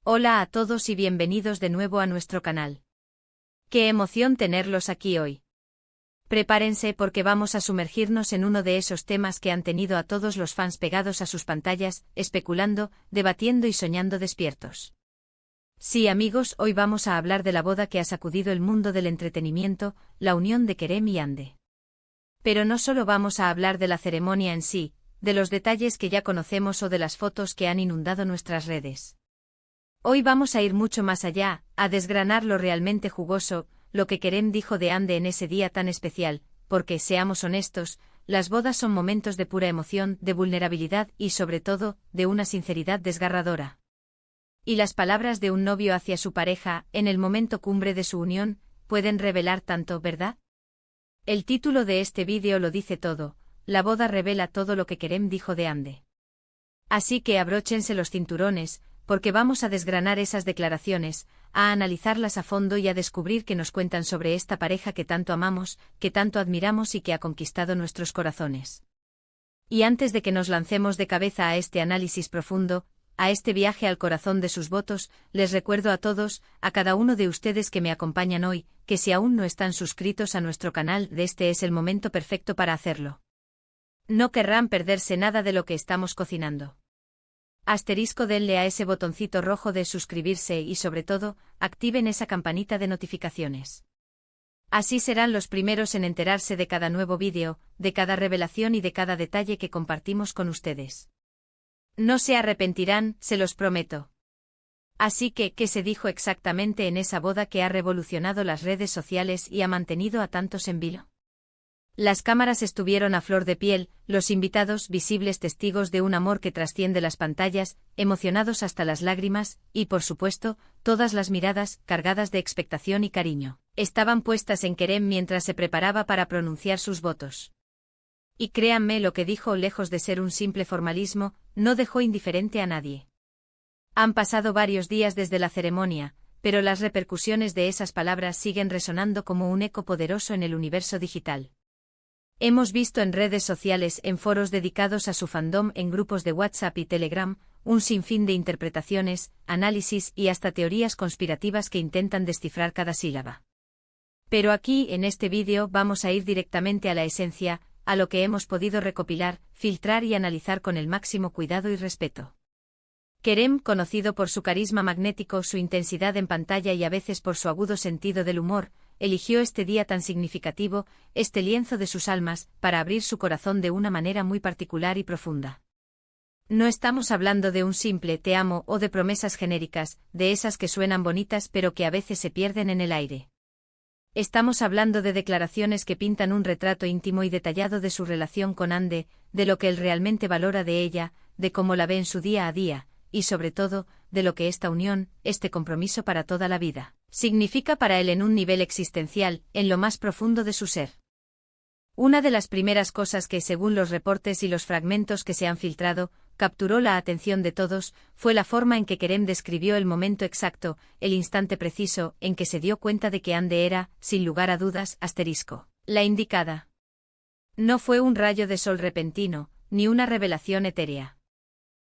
Hola a todos y bienvenidos de nuevo a nuestro canal. Qué emoción tenerlos aquí hoy. Prepárense porque vamos a sumergirnos en uno de esos temas que han tenido a todos los fans pegados a sus pantallas, especulando, debatiendo y soñando despiertos. Sí, amigos, hoy vamos a hablar de la boda que ha sacudido el mundo del entretenimiento, la unión de Kerem y Hande. Pero no solo vamos a hablar de la ceremonia en sí, de los detalles que ya conocemos o de las fotos que han inundado nuestras redes. Hoy vamos a ir mucho más allá, a desgranar lo realmente jugoso, lo que Kerem dijo de Hande en ese día tan especial, porque, seamos honestos, las bodas son momentos de pura emoción, de vulnerabilidad y, sobre todo, de una sinceridad desgarradora. Y las palabras de un novio hacia su pareja, en el momento cumbre de su unión, pueden revelar tanto, ¿verdad? El título de este vídeo lo dice todo, la boda revela todo lo que Kerem dijo de Hande. Así que abróchense los cinturones, porque vamos a desgranar esas declaraciones, a analizarlas a fondo y a descubrir qué nos cuentan sobre esta pareja que tanto amamos, que tanto admiramos y que ha conquistado nuestros corazones. Y antes de que nos lancemos de cabeza a este análisis profundo, a este viaje al corazón de sus votos, les recuerdo a todos, a cada uno de ustedes que me acompañan hoy, que si aún no están suscritos a nuestro canal, este es el momento perfecto para hacerlo. No querrán perderse nada de lo que estamos cocinando. Denle a ese botoncito rojo de suscribirse y sobre todo, activen esa campanita de notificaciones. Así serán los primeros en enterarse de cada nuevo vídeo, de cada revelación y de cada detalle que compartimos con ustedes. No se arrepentirán, se los prometo. Así que, ¿qué se dijo exactamente en esa boda que ha revolucionado las redes sociales y ha mantenido a tantos en vilo? Las cámaras estuvieron a flor de piel, los invitados visibles testigos de un amor que trasciende las pantallas, emocionados hasta las lágrimas, y por supuesto, todas las miradas, cargadas de expectación y cariño, estaban puestas en Kerem mientras se preparaba para pronunciar sus votos. Y créanme, lo que dijo, lejos de ser un simple formalismo, no dejó indiferente a nadie. Han pasado varios días desde la ceremonia, pero las repercusiones de esas palabras siguen resonando como un eco poderoso en el universo digital. Hemos visto en redes sociales, en foros dedicados a su fandom, en grupos de WhatsApp y Telegram, un sinfín de interpretaciones, análisis y hasta teorías conspirativas que intentan descifrar cada sílaba. Pero aquí, en este vídeo, vamos a ir directamente a la esencia, a lo que hemos podido recopilar, filtrar y analizar con el máximo cuidado y respeto. Kerem, conocido por su carisma magnético, su intensidad en pantalla y a veces por su agudo sentido del humor, eligió este día tan significativo, este lienzo de sus almas, para abrir su corazón de una manera muy particular y profunda. No estamos hablando de un simple te amo o de promesas genéricas, de esas que suenan bonitas pero que a veces se pierden en el aire. Estamos hablando de declaraciones que pintan un retrato íntimo y detallado de su relación con Hande, de lo que él realmente valora de ella, de cómo la ve en su día a día, y sobre todo, de lo que esta unión, este compromiso para toda la vida, significa para él en un nivel existencial, en lo más profundo de su ser. Una de las primeras cosas que, según los reportes y los fragmentos que se han filtrado, capturó la atención de todos, fue la forma en que Kerem describió el momento exacto, el instante preciso, en que se dio cuenta de que Hande era, sin lugar a dudas, la indicada. No fue un rayo de sol repentino, ni una revelación etérea.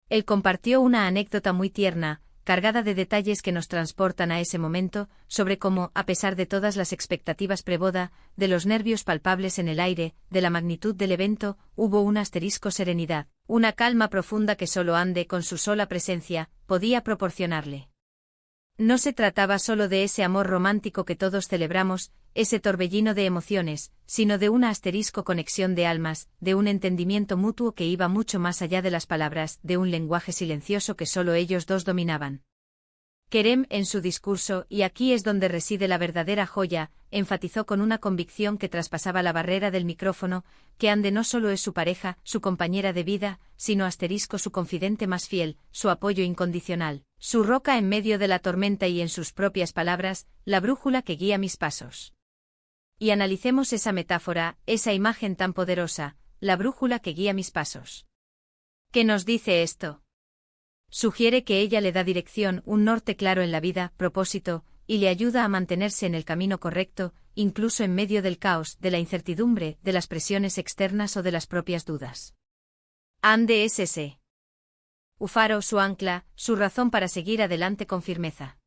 Él compartió una anécdota muy tierna, cargada de detalles que nos transportan a ese momento, sobre cómo, a pesar de todas las expectativas preboda, de los nervios palpables en el aire, de la magnitud del evento, hubo una serenidad, una calma profunda que solo Hande, con su sola presencia, podía proporcionarle. No se trataba solo de ese amor romántico que todos celebramos, ese torbellino de emociones, sino de una conexión de almas, de un entendimiento mutuo que iba mucho más allá de las palabras, de un lenguaje silencioso que solo ellos dos dominaban. Kerem, en su discurso, y aquí es donde reside la verdadera joya, enfatizó con una convicción que traspasaba la barrera del micrófono, que Hande no solo es su pareja, su compañera de vida, sino su confidente más fiel, su apoyo incondicional, su roca en medio de la tormenta y, en sus propias palabras, la brújula que guía mis pasos. Y analicemos esa metáfora, esa imagen tan poderosa, la brújula que guía mis pasos. ¿Qué nos dice esto? Sugiere que ella le da dirección, un norte claro en la vida, propósito, y le ayuda a mantenerse en el camino correcto, incluso en medio del caos, de la incertidumbre, de las presiones externas o de las propias dudas. Hande es ese faro, su ancla, su razón para seguir adelante con firmeza.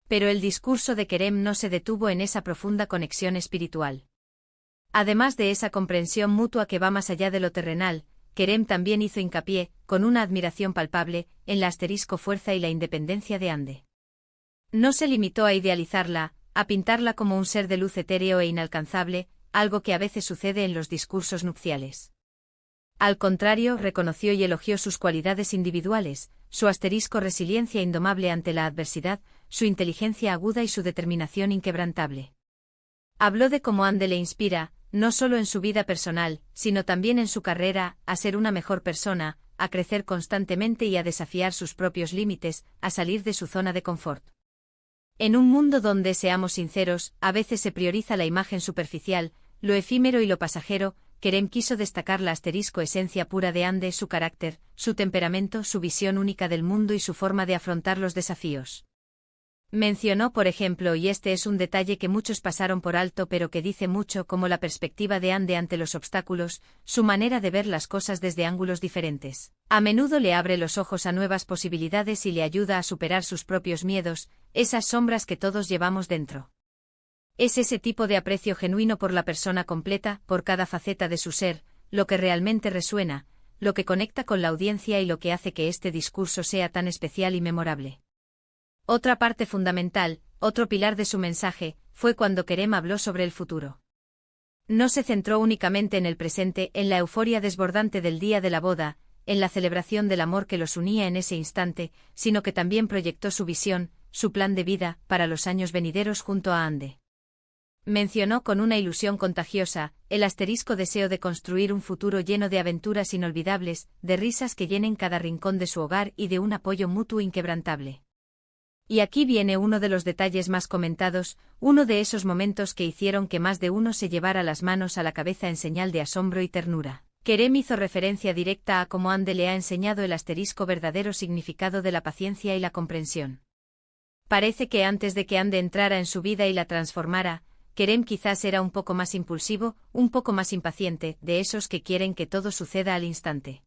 Pero el discurso de Kerem no se detuvo en esa profunda conexión espiritual. Además de esa comprensión mutua que va más allá de lo terrenal, Kerem también hizo hincapié, con una admiración palpable, en la asterisco fuerza y la independencia de Ande. No se limitó a idealizarla, a pintarla como un ser de luz etéreo e inalcanzable, algo que a veces sucede en los discursos nupciales. Al contrario, reconoció y elogió sus cualidades individuales, su asterisco resiliencia indomable ante la adversidad, su inteligencia aguda y su determinación inquebrantable. Habló de cómo Ande le inspira, no solo en su vida personal, sino también en su carrera, a ser una mejor persona, a crecer constantemente y a desafiar sus propios límites, a salir de su zona de confort. En un mundo donde, seamos sinceros, a veces se prioriza la imagen superficial, lo efímero y lo pasajero, Kerem quiso destacar la asterisco esencia pura de Ande, su carácter, su temperamento, su visión única del mundo y su forma de afrontar los desafíos. Mencionó, por ejemplo, y este es un detalle que muchos pasaron por alto pero que dice mucho, como la perspectiva de Ande ante los obstáculos, su manera de ver las cosas desde ángulos diferentes. A menudo le abre los ojos a nuevas posibilidades y le ayuda a superar sus propios miedos, esas sombras que todos llevamos dentro. Es ese tipo de aprecio genuino por la persona completa, por cada faceta de su ser, lo que realmente resuena, lo que conecta con la audiencia y lo que hace que este discurso sea tan especial y memorable. Otra parte fundamental, otro pilar de su mensaje, fue cuando Kerem habló sobre el futuro. No se centró únicamente en el presente, en la euforia desbordante del día de la boda, en la celebración del amor que los unía en ese instante, sino que también proyectó su visión, su plan de vida, para los años venideros junto a Ande. Mencionó con una ilusión contagiosa, el asterisco deseo de construir un futuro lleno de aventuras inolvidables, de risas que llenen cada rincón de su hogar y de un apoyo mutuo inquebrantable. Y aquí viene uno de los detalles más comentados, uno de esos momentos que hicieron que más de uno se llevara las manos a la cabeza en señal de asombro y ternura. Kerem hizo referencia directa a cómo Ande le ha enseñado el asterisco verdadero significado de la paciencia y la comprensión. Parece que antes de que Ande entrara en su vida y la transformara, Kerem quizás era un poco más impulsivo, un poco más impaciente, de esos que quieren que todo suceda al instante.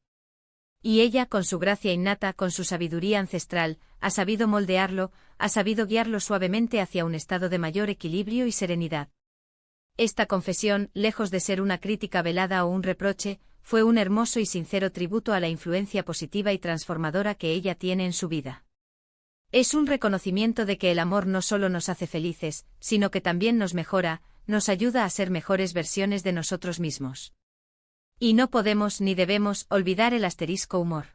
Y ella, con su gracia innata, con su sabiduría ancestral, ha sabido moldearlo, ha sabido guiarlo suavemente hacia un estado de mayor equilibrio y serenidad. Esta confesión, lejos de ser una crítica velada o un reproche, fue un hermoso y sincero tributo a la influencia positiva y transformadora que ella tiene en su vida. Es un reconocimiento de que el amor no solo nos hace felices, sino que también nos mejora, nos ayuda a ser mejores versiones de nosotros mismos. Y no podemos ni debemos olvidar el asterisco humor.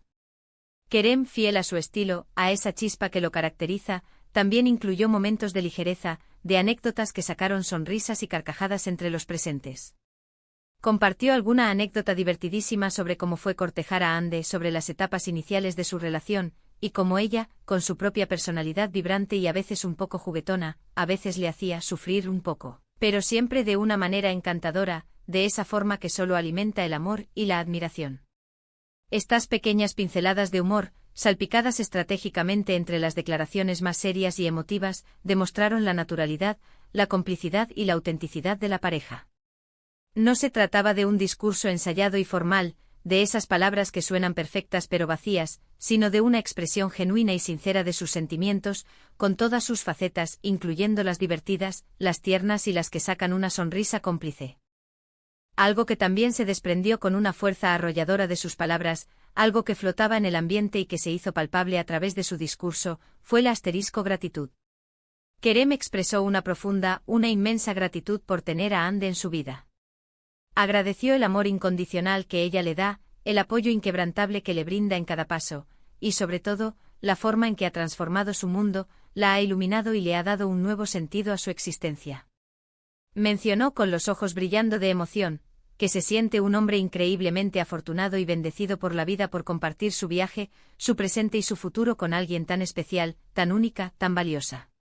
Kerem, fiel a su estilo, a esa chispa que lo caracteriza, también incluyó momentos de ligereza, de anécdotas que sacaron sonrisas y carcajadas entre los presentes. Compartió alguna anécdota divertidísima sobre cómo fue cortejar a Ande, sobre las etapas iniciales de su relación, y cómo ella, con su propia personalidad vibrante y a veces un poco juguetona, a veces le hacía sufrir un poco, pero siempre de una manera encantadora, de esa forma que solo alimenta el amor y la admiración. Estas pequeñas pinceladas de humor, salpicadas estratégicamente entre las declaraciones más serias y emotivas, demostraron la naturalidad, la complicidad y la autenticidad de la pareja. No se trataba de un discurso ensayado y formal, de esas palabras que suenan perfectas pero vacías, sino de una expresión genuina y sincera de sus sentimientos, con todas sus facetas, incluyendo las divertidas, las tiernas y las que sacan una sonrisa cómplice. Algo que también se desprendió con una fuerza arrolladora de sus palabras, algo que flotaba en el ambiente y que se hizo palpable a través de su discurso, fue la asterisco gratitud. Kerem expresó una profunda, una inmensa gratitud por tener a Ande en su vida. Agradeció el amor incondicional que ella le da, el apoyo inquebrantable que le brinda en cada paso, y sobre todo, la forma en que ha transformado su mundo, la ha iluminado y le ha dado un nuevo sentido a su existencia. Mencionó con los ojos brillando de emoción, que se siente un hombre increíblemente afortunado y bendecido por la vida por compartir su viaje, su presente y su futuro con alguien tan especial, tan única, tan valiosa.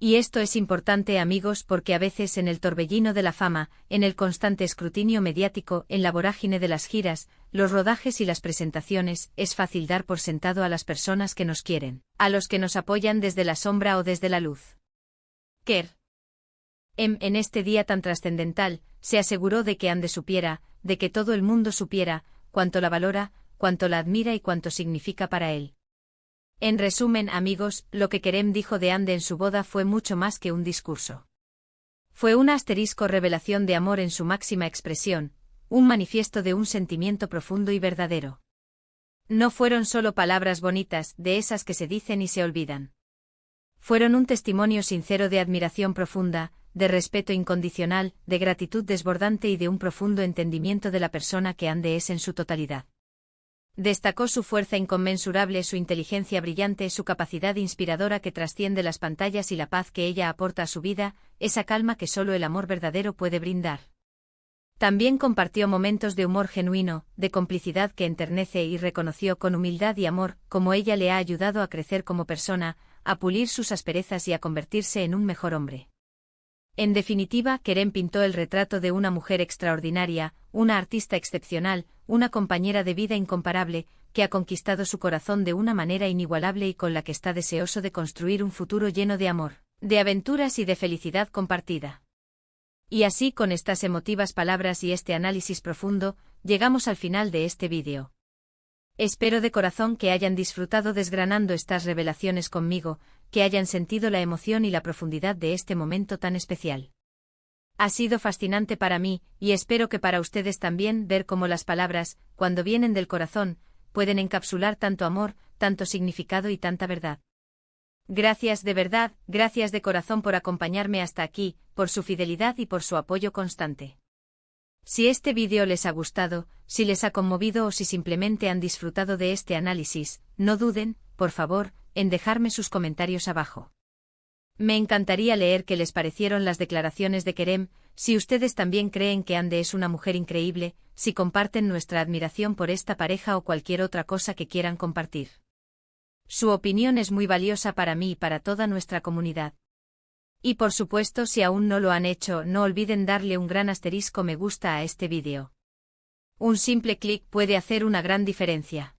Y esto es importante, amigos, porque a veces en el torbellino de la fama, en el constante escrutinio mediático, en la vorágine de las giras, los rodajes y las presentaciones, es fácil dar por sentado a las personas que nos quieren, a los que nos apoyan desde la sombra o desde la luz. En este día tan trascendental, se aseguró de que Ande supiera, de que todo el mundo supiera, cuánto la valora, cuánto la admira y cuánto significa para él. En resumen, amigos, lo que Kerem dijo de Hande en su boda fue mucho más que un discurso. Fue una revelación de amor en su máxima expresión, un manifiesto de un sentimiento profundo y verdadero. No fueron solo palabras bonitas, de esas que se dicen y se olvidan. Fueron un testimonio sincero de admiración profunda, de respeto incondicional, de gratitud desbordante y de un profundo entendimiento de la persona que Hande es en su totalidad. Destacó su fuerza inconmensurable, su inteligencia brillante, su capacidad inspiradora que trasciende las pantallas y la paz que ella aporta a su vida, esa calma que solo el amor verdadero puede brindar. También compartió momentos de humor genuino, de complicidad que enternece y reconoció con humildad y amor cómo ella le ha ayudado a crecer como persona, a pulir sus asperezas y a convertirse en un mejor hombre. En definitiva, Kerem pintó el retrato de una mujer extraordinaria, una artista excepcional, una compañera de vida incomparable, que ha conquistado su corazón de una manera inigualable y con la que está deseoso de construir un futuro lleno de amor, de aventuras y de felicidad compartida. Y así, con estas emotivas palabras y este análisis profundo, llegamos al final de este vídeo. Espero de corazón que hayan disfrutado desgranando estas revelaciones conmigo, que hayan sentido la emoción y la profundidad de este momento tan especial. Ha sido fascinante para mí, y espero que para ustedes también, ver cómo las palabras, cuando vienen del corazón, pueden encapsular tanto amor, tanto significado y tanta verdad. Gracias de verdad, gracias de corazón por acompañarme hasta aquí, por su fidelidad y por su apoyo constante. Si este vídeo les ha gustado, si les ha conmovido o si simplemente han disfrutado de este análisis, no duden, por favor, en dejarme sus comentarios abajo. Me encantaría leer qué les parecieron las declaraciones de Kerem, si ustedes también creen que Hande es una mujer increíble, si comparten nuestra admiración por esta pareja o cualquier otra cosa que quieran compartir. Su opinión es muy valiosa para mí y para toda nuestra comunidad. Y por supuesto, si aún no lo han hecho, no olviden darle un gran asterisco me gusta a este vídeo. Un simple clic puede hacer una gran diferencia.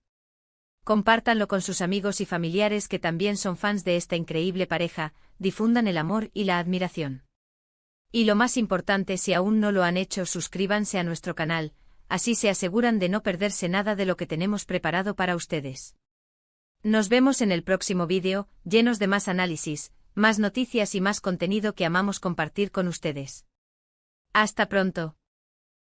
Compártanlo con sus amigos y familiares que también son fans de esta increíble pareja, difundan el amor y la admiración. Y lo más importante, si aún no lo han hecho, suscríbanse a nuestro canal, así se aseguran de no perderse nada de lo que tenemos preparado para ustedes. Nos vemos en el próximo vídeo, llenos de más análisis, más noticias y más contenido que amamos compartir con ustedes. Hasta pronto.